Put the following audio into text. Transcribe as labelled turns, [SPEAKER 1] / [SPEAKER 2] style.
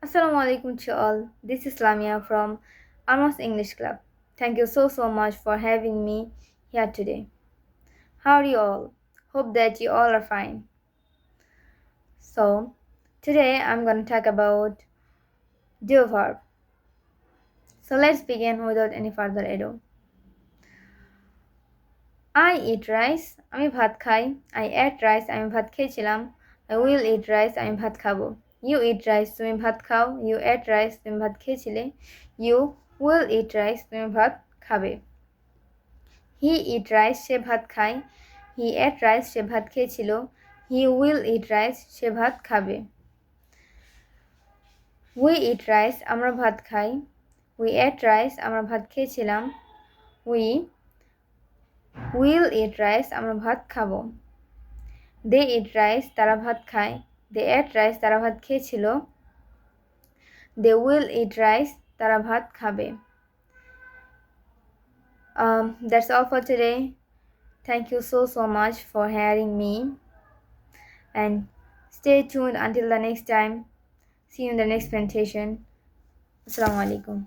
[SPEAKER 1] Assalamu alaikum to all. This is Lamia from Almost English Club. Thank you so much for having me here today. How are you all? Hope that you all are fine. So, today I'm going to talk about do verb. So, let's begin without any further ado. I eat rice, আমি ভাত খাই. I ate rice, আমি ভাত খেয়েছিলাম. I will eat rice, আমি ভাত খাবো. You eat rice, তুমি ভাত খাও. You ate rice, তুমি ভাত খেয়েছিলে. You will eat rice, তুমি ভাত খাবে. He eat rice, সে ভাত খায়. He ate rice, সে ভাত খেয়েছিল. He will eat rice, সে ভাত খাবে. We eat rice, আমরা ভাত খাই. We ate rice, আমরা ভাত খেয়েছিলাম. We will eat rice, আমরা ভাত খাবো. They eat rice, তারা ভাত খায়. They ate rice, তারা ভাত খেয়েছিল. They will eat rice, তারা ভাত খাবে. That's all for today. Thank you so much for hearing me. And stay tuned until the next time. See you in the next presentation. Assalamu alaikum.